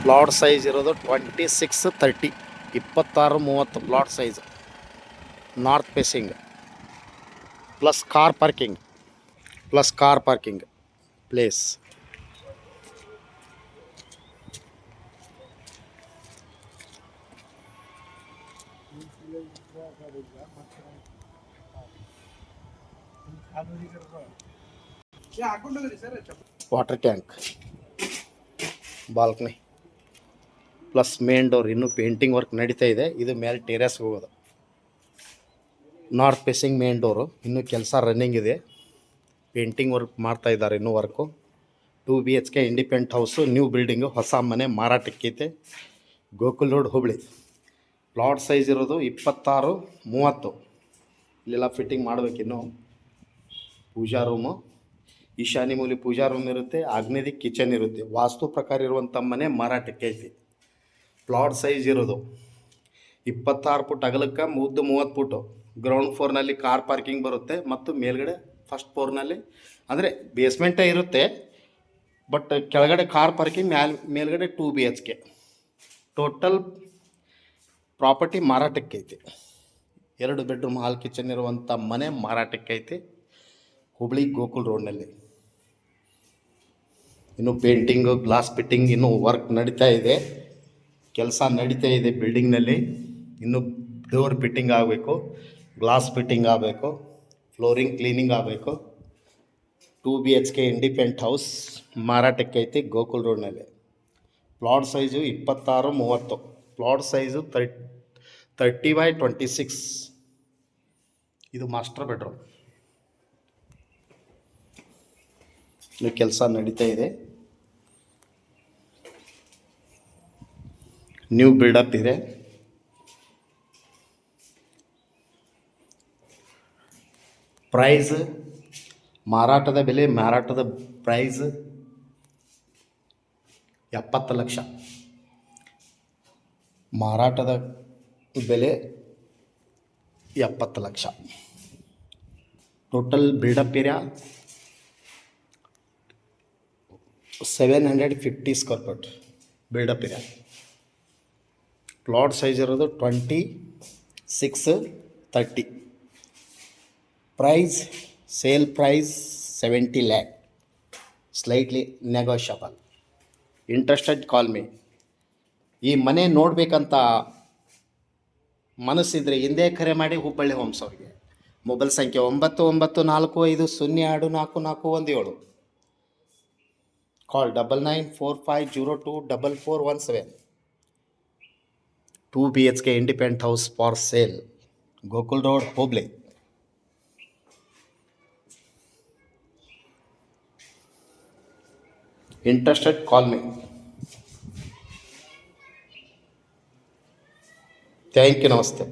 Plot size ಇರೋದು 26-30, 26-30 plot size. North facing plus car parking place. Water tank, balcony plus main door. ಇನ್ನೂ painting work ನಡೀತಾ ಇದೆ. ಇದು ಮೇಲೆ ಟೆರೇಸ್ ಹೋಗೋದು. North facing main door. ಇನ್ನೂ ಕೆಲಸ ರನ್ನಿಂಗ್ ಇದೆ. ಪೇಂಟಿಂಗ್ ವರ್ಕ್ ಮಾಡ್ತಾ ಇದ್ದಾರೆ ಇನ್ನೂ work. 2 BHK independent house, new building, ಹೊಸ ಮನೆ ಮಾರಾಟಕ್ಕೈತೆ. Gokul road, Hubli. Plot size ಇರೋದು 26-30. ಇಲ್ಲೆಲ್ಲ ಫಿಟ್ಟಿಂಗ್ ಮಾಡಬೇಕಿನ್ನು. ಪೂಜಾ ರೂಮು, ಈಶಾನ್ಯ ಮೂಲೆ ಪೂಜಾ ರೂಮ್ ಇರುತ್ತೆ, ಆಗ್ನೇಯದಿ ಕಿಚನ್ ಇರುತ್ತೆ. ವಾಸ್ತು ಪ್ರಕಾರ ಇರುವಂಥ ಮನೆ ಮಾರಾಟಕ್ಕೆ ಐತಿ. ಪ್ಲಾಟ್ ಸೈಜ್ ಇರೋದು 26 ಫುಟ್ ಅಗಲಕ್ಕೆ, 30 ಫುಟು. ಗ್ರೌಂಡ್ ಫ್ಲೋರ್ನಲ್ಲಿ ಕಾರ್ ಪಾರ್ಕಿಂಗ್ ಬರುತ್ತೆ ಮತ್ತು ಮೇಲ್ಗಡೆ ಫಸ್ಟ್ ಫ್ಲೋರ್ನಲ್ಲಿ ಅಂದರೆ ಬೇಸ್ಮೆಂಟೇ ಇರುತ್ತೆ, ಬಟ್ ಕೆಳಗಡೆ ಕಾರ್ ಪಾರ್ಕಿಂಗ್, ಮೇಲ್ಗಡೆ 2 BHK. ಟೋಟಲ್ ಪ್ರಾಪರ್ಟಿ ಮಾರಾಟಕ್ಕೈತಿ. 2 ಬೆಡ್ರೂಮ್ ಹಾಲ್ ಕಿಚನ್ ಇರುವಂಥ ಮನೆ ಮಾರಾಟಕ್ಕೈತಿ, ಹುಬ್ಳಿ ಗೋಕುಲ್ ರೋಡ್ನಲ್ಲಿ. ಇನ್ನು ಪೇಂಟಿಂಗು, ಗ್ಲಾಸ್ ಫಿಟ್ಟಿಂಗ್ ಇನ್ನೂ ವರ್ಕ್ ನಡೀತಾ ಇದೆ. ಕೆಲಸ ನಡೀತಾ ಇದೆ ಬಿಲ್ಡಿಂಗ್ನಲ್ಲಿ. ಇನ್ನು ಡೋರ್ ಫಿಟ್ಟಿಂಗ್ ಆಗಬೇಕು, ಗ್ಲಾಸ್ ಫಿಟ್ಟಿಂಗ್ ಆಗಬೇಕು, ಫ್ಲೋರಿಂಗ್ ಕ್ಲೀನಿಂಗ್ ಆಗಬೇಕು. 2 BHK ಇಂಡಿಪೆಂಡೆಂಟ್ ಹೌಸ್ ಮಾರಾಟಕ್ಕೈತಿ ಗೋಕುಲ್ ರೋಡ್ನಲ್ಲಿ. Plot size 26-30. ಪ್ಲಾಟ್ ಸೈಜು 30/26. ಇದು ಮಾಸ್ಟರ್ ಬೆಡ್ರೂಮ್. ಇನ್ನು ಕೆಲಸ ನಡೀತಾ ಇದೆ. ನ್ಯೂ ಬಿಲ್ಡಪ್ ಇದೆ. ಪ್ರೈಸ್, ಮಾರಾಟದ ಬೆಲೆ, ಮಾರಾಟದ ಪ್ರೈಸ್ 70 ಲಕ್ಷ. ಮಾರಾಟದ ಬೆಲೆ 70 lakh. Total buildup area 750 square feet buildup area. Plot size ಇರೋದು 26-30. Price, sale price 70 lakh, slightly negotiable. Interested call me. ಈ ಮನೆ ನೋಡಬೇಕಂತ ಮನಸ್ಸಿದ್ರೆ ಹಿಂದೆ ಕರೆ ಮಾಡಿ ಹುಬ್ಬಳ್ಳಿ ಹೋಮ್ಸ್ ಅವ್ರಿಗೆ. ಮೊಬೈಲ್ ಸಂಖ್ಯೆ 9945024417. ಕಾಲ್ 9945024417. 2 BHK independent house for sale, Gokul road, Hubli. Interested, call me. Thank you. Namaste.